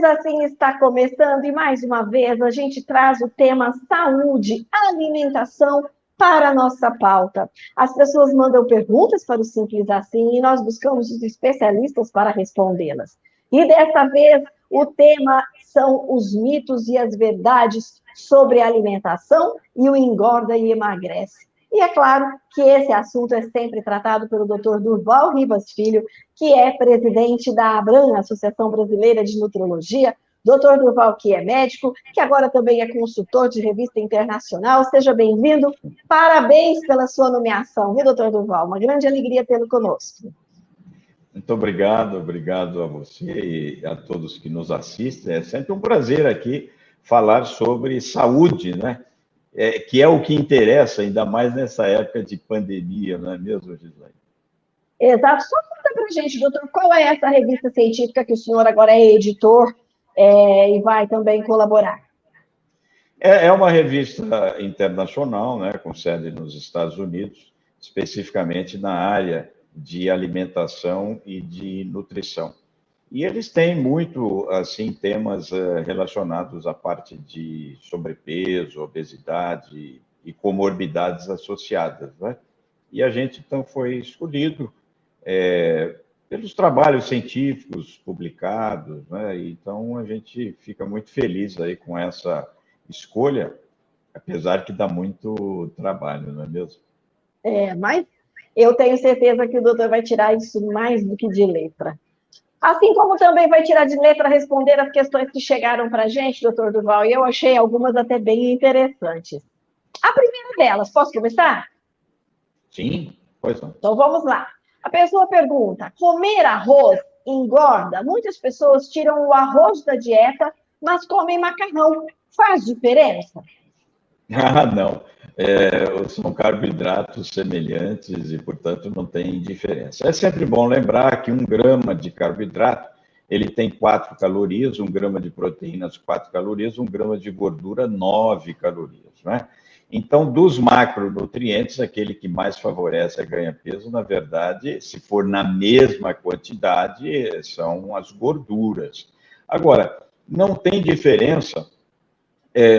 Simples Assim está começando e, mais uma vez, a gente traz o tema saúde, alimentação para a nossa pauta. As pessoas mandam perguntas para o Simples Assim e nós buscamos os especialistas para respondê-las. E dessa vez, o tema são os mitos e as verdades sobre a alimentação e o engorda e emagrece. E é claro que esse assunto é sempre tratado pelo Dr. Durval Ribas Filho, que é presidente da ABRAM, Associação Brasileira de Nutrologia. Dr. Durval, que é médico, que agora também é consultor de revista internacional. Seja bem-vindo. Parabéns pela sua nomeação, viu, Dr. Durval? Uma grande alegria tê-lo conosco. Muito obrigado a você e a todos que nos assistem. É sempre um prazer aqui falar sobre saúde, né? Que é o que interessa, ainda mais nessa época de pandemia, não é mesmo, Gislaine? Exato. Só conta para a gente, doutor, qual é essa revista científica que o senhor agora é editor e vai também colaborar? É uma revista internacional, né, com sede nos Estados Unidos, especificamente na área de alimentação e de nutrição. E eles têm muito, assim, temas relacionados à parte de sobrepeso, obesidade e comorbidades associadas, né? E a gente, então, foi escolhido pelos trabalhos científicos publicados, né? Então, a gente fica muito feliz aí com essa escolha, apesar que dá muito trabalho, não é mesmo? Mas eu tenho certeza que o doutor vai tirar isso mais do que de letra. Assim como também vai tirar de letra responder as questões que chegaram para a gente, doutor Durval, e eu achei algumas até bem interessantes. A primeira delas, posso começar? Sim, pois não. Então vamos lá. A pessoa pergunta: comer arroz engorda? Muitas pessoas tiram o arroz da dieta, mas comem macarrão. Faz diferença? Ah, não. São carboidratos semelhantes e, portanto, não tem diferença. É sempre bom lembrar que 1 grama de carboidrato ele tem 4 calorias, 1 grama de proteínas, 4 calorias, 1 grama de gordura, 9 calorias, né? Então, dos macronutrientes, aquele que mais favorece a ganha-peso, na verdade, se for na mesma quantidade, são as gorduras. Agora, não tem diferença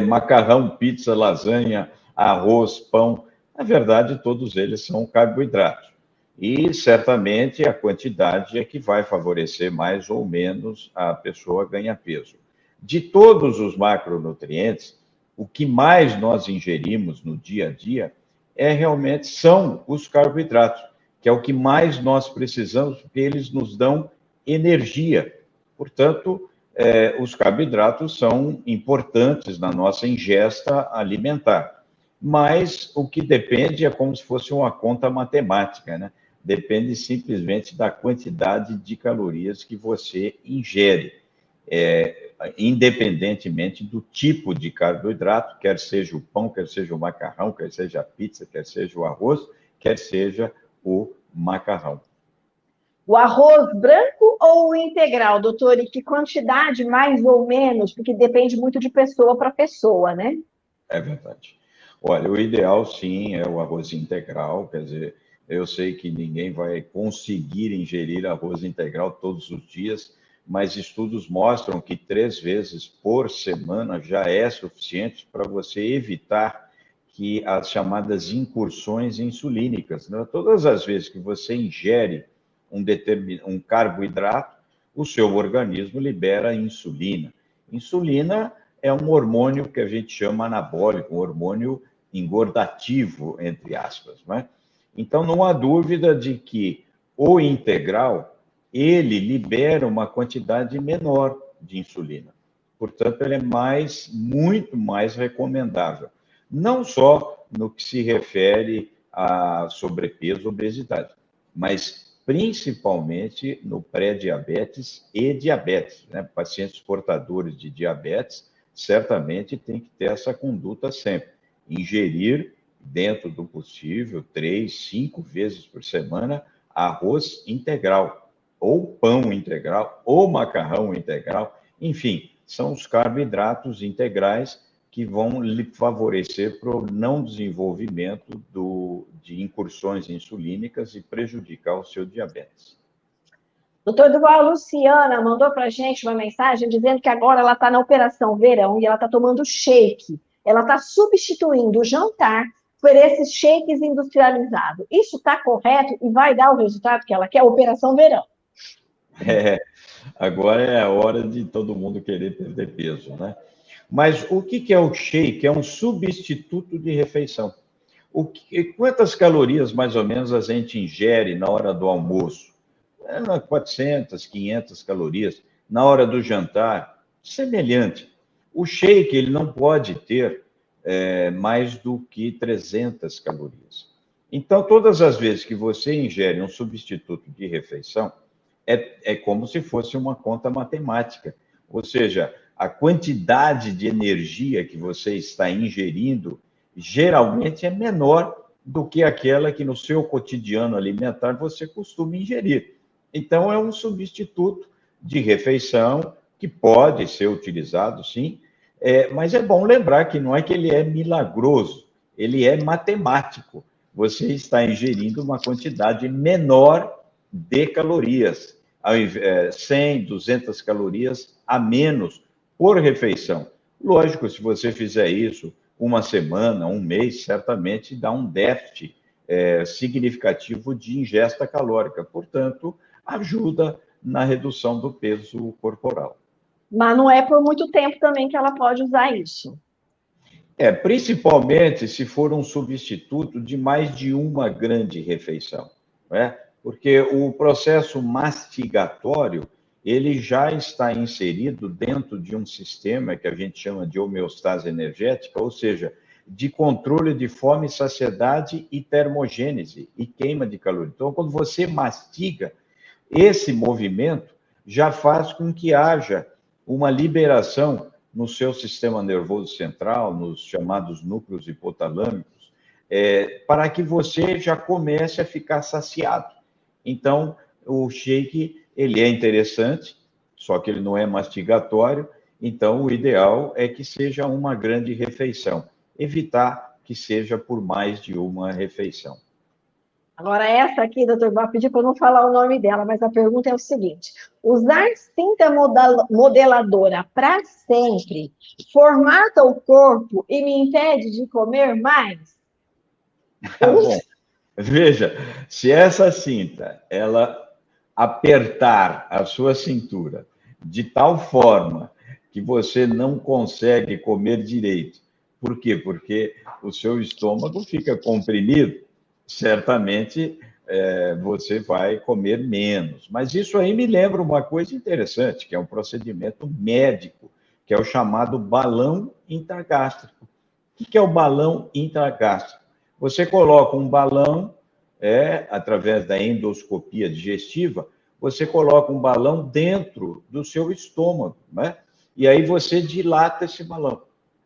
macarrão, pizza, lasanha, arroz, pão. Na verdade, todos eles são carboidratos. E certamente a quantidade é que vai favorecer mais ou menos a pessoa ganhar peso. De todos os macronutrientes, o que mais nós ingerimos no dia a dia realmente são os carboidratos, que é o que mais nós precisamos, porque eles nos dão energia. Portanto, os carboidratos são importantes na nossa ingesta alimentar. Mas o que depende é como se fosse uma conta matemática, né? Depende simplesmente da quantidade de calorias que você ingere, independentemente do tipo de carboidrato, quer seja o pão, quer seja o macarrão, quer seja a pizza, quer seja o arroz, quer seja o macarrão. O arroz branco ou o integral, doutor? E que quantidade, mais ou menos? Porque depende muito de pessoa para pessoa, né? É verdade. Olha, o ideal, sim, é o arroz integral, quer dizer, eu sei que ninguém vai conseguir ingerir arroz integral todos os dias, mas estudos mostram que 3 vezes por semana já é suficiente para você evitar que as chamadas incursões insulínicas, né? Todas as vezes que você ingere um carboidrato, o seu organismo libera insulina. Insulina é um hormônio que a gente chama anabólico, um hormônio engordativo, entre aspas, né? Então, não há dúvida de que o integral, ele libera uma quantidade menor de insulina. Portanto, ele é muito mais recomendável. Não só no que se refere a sobrepeso, obesidade, mas principalmente no pré-diabetes e diabetes, né? Pacientes portadores de diabetes certamente tem que ter essa conduta sempre. Ingerir, dentro do possível, 3, 5 vezes por semana, arroz integral, ou pão integral, ou macarrão integral, enfim, são os carboidratos integrais que vão lhe favorecer para o não desenvolvimento de incursões insulínicas e prejudicar o seu diabetes. Doutor Duval, a Luciana mandou para a gente uma mensagem dizendo que agora ela está na Operação Verão e ela está tomando shake. Ela está substituindo o jantar por esses shakes industrializados. Isso está correto e vai dar o resultado que ela quer? Operação Verão. É, agora é a hora de todo mundo querer perder peso, né? Mas o que é o shake? É um substituto de refeição. Quantas calorias, mais ou menos, a gente ingere na hora do almoço? 400, 500 calorias. Na hora do jantar, semelhante. O shake, ele não pode ter mais do que 300 calorias. Então, todas as vezes que você ingere um substituto de refeição, é como se fosse uma conta matemática. Ou seja, a quantidade de energia que você está ingerindo geralmente é menor do que aquela que no seu cotidiano alimentar você costuma ingerir. Então, é um substituto de refeição que pode ser utilizado, sim, mas é bom lembrar que não é que ele é milagroso, ele é matemático. Você está ingerindo uma quantidade menor de calorias, 100, 200 calorias a menos por refeição. Lógico, se você fizer isso uma semana, um mês, certamente dá um déficit significativo de ingesta calórica. Portanto, ajuda na redução do peso corporal. Mas não é por muito tempo também que ela pode usar isso. Principalmente se for um substituto de mais de uma grande refeição, né? Porque o processo mastigatório, ele já está inserido dentro de um sistema que a gente chama de homeostase energética, ou seja, de controle de fome, saciedade e termogênese, e queima de calorias. Então, quando você mastiga, esse movimento já faz com que haja uma liberação no seu sistema nervoso central, nos chamados núcleos hipotalâmicos, para que você já comece a ficar saciado. Então, o shake, ele é interessante, só que ele não é mastigatório, então o ideal é que seja uma grande refeição, evitar que seja por mais de uma refeição. Agora, essa aqui, doutor, vai pedir para eu não falar o nome dela, mas a pergunta é o seguinte: usar cinta modeladora para sempre formata o corpo e me impede de comer mais? Bom, veja, se essa cinta, ela apertar a sua cintura de tal forma que você não consegue comer direito. Por quê? Porque o seu estômago fica comprimido, certamente você vai comer menos. Mas isso aí me lembra uma coisa interessante, que é um procedimento médico, que é o chamado balão intragástrico. O que é o balão intragástrico? Você coloca um balão, através da endoscopia digestiva, você coloca um balão dentro do seu estômago, né? E aí você dilata esse balão.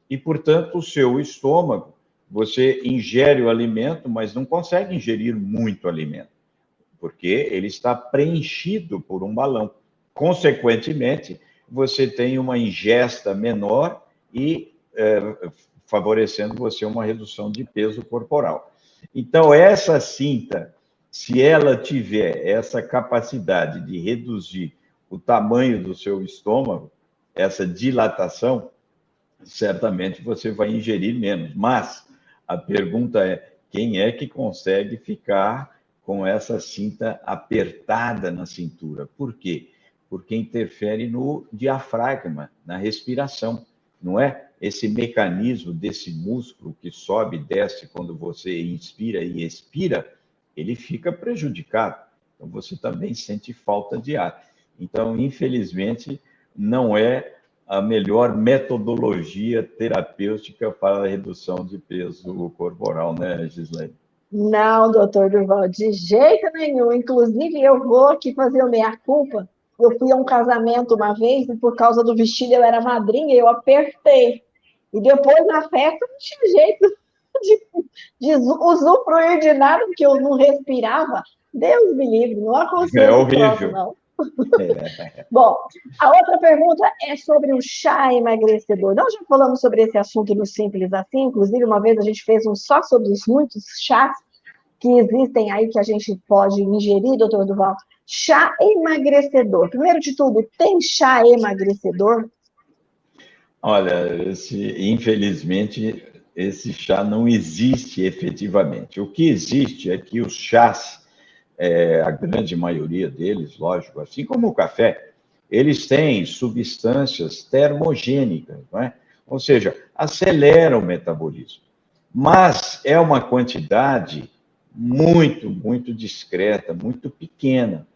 E, portanto, o seu estômago, você ingere o alimento, mas não consegue ingerir muito alimento, porque ele está preenchido por um balão. Consequentemente, você tem uma ingesta menor e favorecendo você uma redução de peso corporal. Então, essa cinta, se ela tiver essa capacidade de reduzir o tamanho do seu estômago, essa dilatação, certamente você vai ingerir menos. Mas a pergunta é: quem é que consegue ficar com essa cinta apertada na cintura? Por quê? Porque interfere no diafragma, na respiração, não é? Esse mecanismo desse músculo que sobe e desce quando você inspira e expira, ele fica prejudicado. Então, você também sente falta de ar. Então, infelizmente, não é a melhor metodologia terapêutica para a redução de peso corporal, né, Gislaine? Não, doutor Durval, de jeito nenhum. Inclusive, eu vou aqui fazer o meia-culpa. Eu fui a um casamento uma vez e por causa do vestido eu era madrinha e eu apertei. E depois na festa não tinha jeito de usufruir de nada, porque eu não respirava. Deus me livre, não É aconselho esse troço, horrível. não. Bom, a outra pergunta é sobre o chá emagrecedor. Nós já falamos sobre esse assunto no Simples Assim, inclusive uma vez a gente fez um só sobre os muitos chás. que existem aí que a gente pode ingerir, doutor Durval? Chá emagrecedor. Primeiro de tudo, tem chá emagrecedor? Olha, infelizmente, esse chá não existe efetivamente. O que existe é que os chás, a grande maioria deles, lógico, assim como o café, eles têm substâncias termogênicas, não é? Ou seja, aceleram o metabolismo. Mas é uma quantidade muito, muito discreta, muito pequena.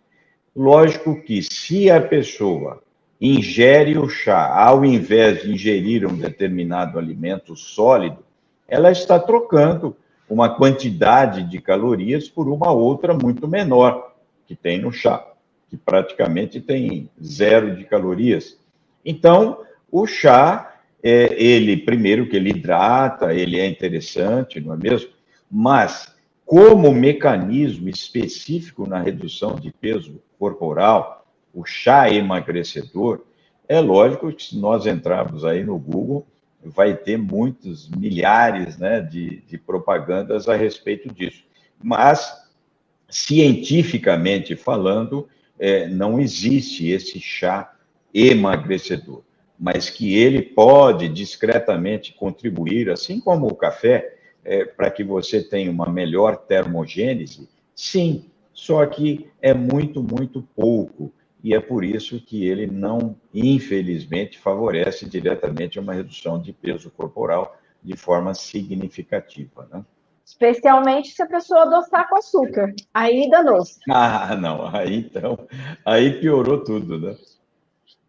Lógico que se a pessoa ingere o chá ao invés de ingerir um determinado alimento sólido, ela está trocando uma quantidade de calorias por uma outra muito menor que tem no chá, que praticamente tem zero de calorias. Então, o chá, ele, primeiro que ele hidrata, ele é interessante, não é mesmo? Mas como mecanismo específico na redução de peso corporal, o chá emagrecedor, é lógico que se nós entrarmos aí no Google, vai ter muitos milhares, né, de propagandas a respeito disso. Mas, cientificamente falando, não existe esse chá emagrecedor, mas que ele pode discretamente contribuir, assim como o café, para que você tenha uma melhor termogênese, sim, só que é muito, muito pouco. E é por isso que ele não, infelizmente, favorece diretamente uma redução de peso corporal de forma significativa, né? Especialmente se a pessoa adoçar com açúcar. Aí danou-se. Ah, não, aí então, aí piorou tudo, né?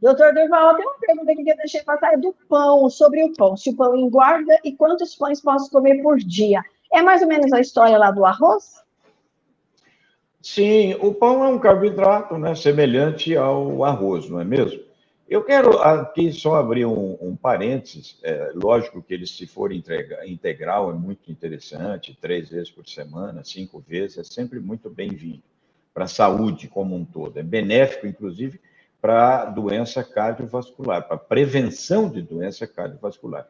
Doutor Durval, tem uma pergunta aqui que eu deixei passar, é do pão, sobre o pão. Se o pão engorda e quantos pães posso comer por dia? É mais ou menos a história lá do arroz? Sim, o pão é um carboidrato, né, semelhante ao arroz, não é mesmo? Eu quero aqui só abrir um parênteses. Lógico que ele, se for integral, é muito interessante, 3 vezes por semana, 5 vezes, é sempre muito bem-vindo para a saúde como um todo. É benéfico, inclusive, para doença cardiovascular, para prevenção de doença cardiovascular.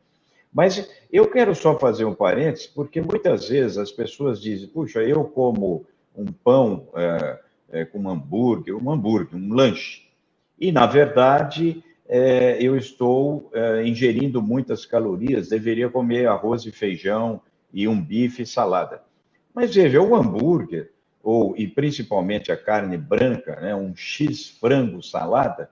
Mas eu quero só fazer um parênteses, porque muitas vezes as pessoas dizem, puxa, eu como um pão com um hambúrguer, um lanche. E, na verdade, eu estou ingerindo muitas calorias, deveria comer arroz e feijão e um bife e salada. Mas veja, o hambúrguer, e principalmente a carne branca, né, um X frango salada,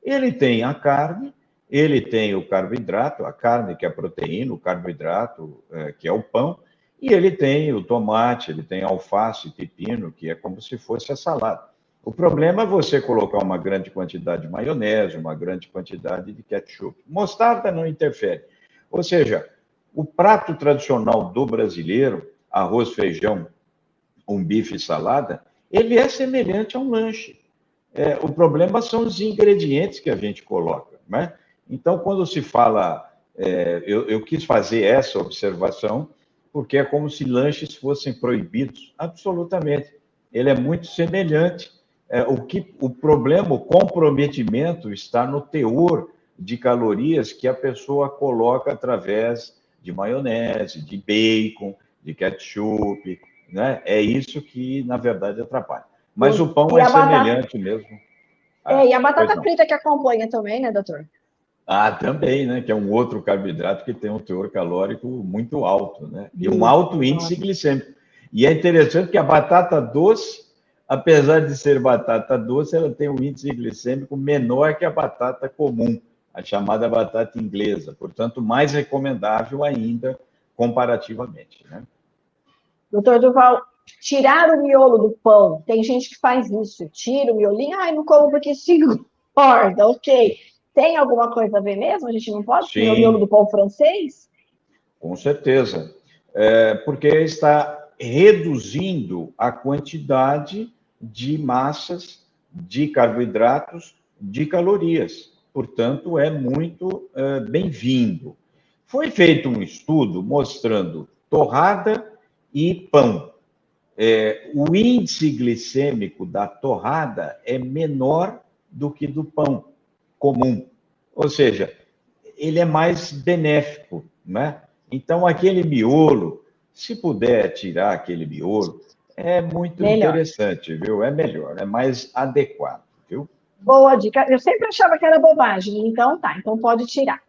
ele tem a carne, ele tem o carboidrato, a carne que é a proteína, o carboidrato que é o pão, e ele tem o tomate, ele tem alface, pepino, que é como se fosse a salada. O problema é você colocar uma grande quantidade de maionese, uma grande quantidade de ketchup. Mostarda não interfere. Ou seja, o prato tradicional do brasileiro, arroz, feijão, um bife e salada, ele é semelhante a um lanche. O problema são os ingredientes que a gente coloca, né? Então, quando se fala, eu quis fazer essa observação, porque é como se lanches fossem proibidos, absolutamente. Ele é muito semelhante. O problema, o comprometimento está no teor de calorias que a pessoa coloca através de maionese, de bacon, de ketchup, né? É isso que, na verdade, atrapalha. Mas o pão E é a batata, semelhante mesmo. e a Pois batata não. frita que acompanha também, né, doutor? Também, né? Que é um outro carboidrato que tem um teor calórico muito alto, né? E um Isso, alto índice glicêmico. E é interessante que a batata doce, apesar de ser batata doce, ela tem um índice glicêmico menor que a batata comum, a chamada batata inglesa. Portanto, mais recomendável ainda comparativamente, né? Doutor Durval, tirar o miolo do pão, tem gente que faz isso, tira o miolinho, ai, não como porque se engorda, ok. Tem alguma coisa a ver mesmo? A gente não pode comer o miolo Sim, do pão francês? com certeza. Porque está reduzindo a quantidade de massas, de carboidratos, de calorias. Portanto, é muito bem-vindo. Foi feito um estudo mostrando torrada e pão. O índice glicêmico da torrada é menor do que do pão comum. Ou seja, ele é mais benéfico, né? Então, aquele miolo, se puder tirar aquele miolo, É muito Melhor. interessante, viu? É melhor, é mais adequado, viu? Boa dica. Eu sempre achava que era bobagem, então tá, então pode tirar.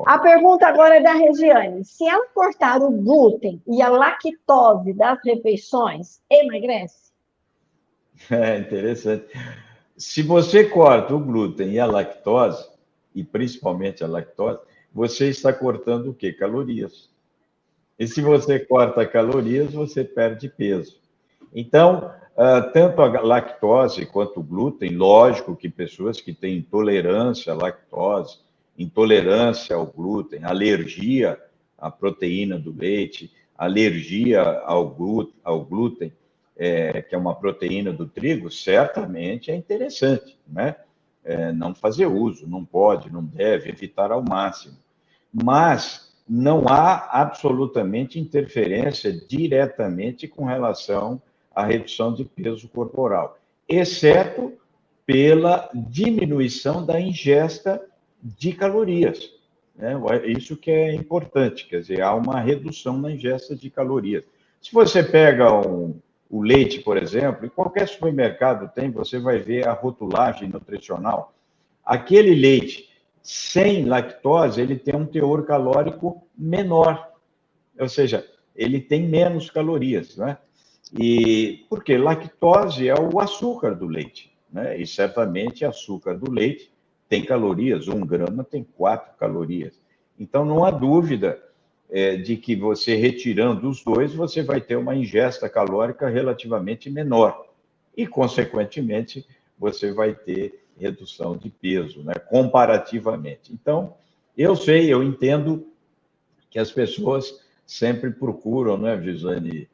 A pergunta agora é da Regiane. Se ela cortar o glúten e a lactose das refeições, emagrece? É interessante. Se você corta o glúten e a lactose, e principalmente a lactose, você está cortando o quê? Calorias. E se você corta calorias, você perde peso. Então, tanto a lactose quanto o glúten, lógico que pessoas que têm intolerância à lactose, intolerância ao glúten, alergia à proteína do leite, alergia ao glúten, que é uma proteína do trigo, certamente é interessante, né? Não fazer uso, não pode, não deve, evitar ao máximo. Mas não há absolutamente interferência diretamente com relação à redução de peso corporal, exceto pela diminuição da ingesta de calorias. Né? Isso que é importante, quer dizer, há uma redução na ingesta de calorias. Se você pega o leite, por exemplo, em qualquer supermercado tem, você vai ver a rotulagem nutricional. Aquele leite sem lactose, ele tem um teor calórico menor, ou seja, ele tem menos calorias, né? E porque lactose é o açúcar do leite, né? E certamente açúcar do leite tem calorias, 1 grama tem 4 calorias. Então não há dúvida de que você retirando os dois, você vai ter uma ingesta calórica relativamente menor. E, consequentemente, você vai ter redução de peso, né, comparativamente. Então, eu sei, eu entendo que as pessoas sempre procuram, né, Gisane,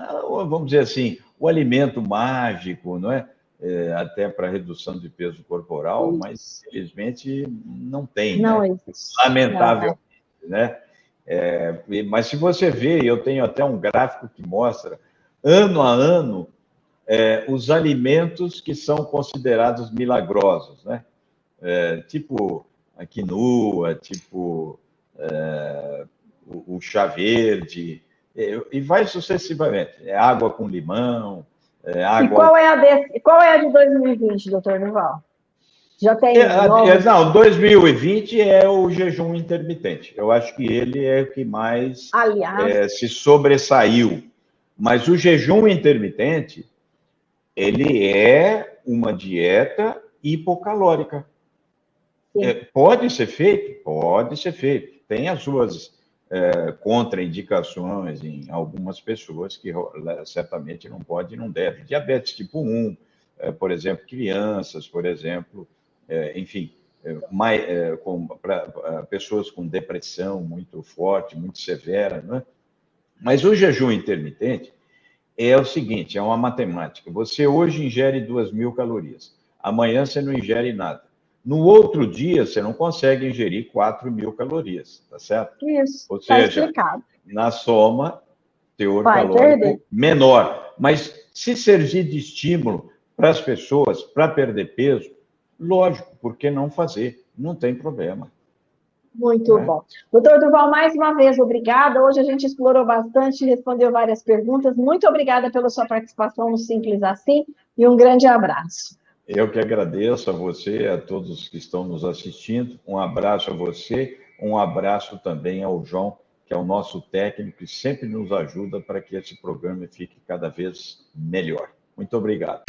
vamos dizer assim, o alimento mágico, não é? Até para redução de peso corporal, mas infelizmente não tem, Não né? existe. Lamentavelmente, Não. né? Mas se você vê, eu tenho até um gráfico que mostra, ano a ano, os alimentos que são considerados milagrosos, né? Tipo a quinoa, tipo o chá verde, e vai sucessivamente. Água com limão, E água. qual é a de 2020, doutor Duval? Já tem novos? Não, 2020 é o jejum intermitente. Eu acho que ele é o que mais Aliás, se sobressaiu. Mas o jejum intermitente, ele é uma dieta hipocalórica. sim. Pode ser feito? Pode ser feito. Tem as suas contraindicações em algumas pessoas que certamente não pode e não deve. Diabetes tipo 1, por exemplo, crianças, por exemplo, enfim, para pessoas com depressão muito forte, muito severa, não é? Mas o jejum intermitente é o seguinte, é uma matemática. Você hoje ingere 2.000 calorias, amanhã você não ingere nada. No outro dia, você não consegue ingerir 4.000 calorias, tá certo? Isso, Ou está seja, explicado. na soma, teor Vai perder. calórico menor. Mas se servir de estímulo para as pessoas para perder peso, lógico, por que não fazer? Não tem problema. Muito Né? bom. Doutor Duval, mais uma vez, obrigada. Hoje a gente explorou bastante, respondeu várias perguntas. Muito obrigada pela sua participação no Simples Assim e um grande abraço. Eu que agradeço a você, a todos que estão nos assistindo. Um abraço a você, um abraço também ao João, que é o nosso técnico e sempre nos ajuda para que esse programa fique cada vez melhor. Muito obrigado.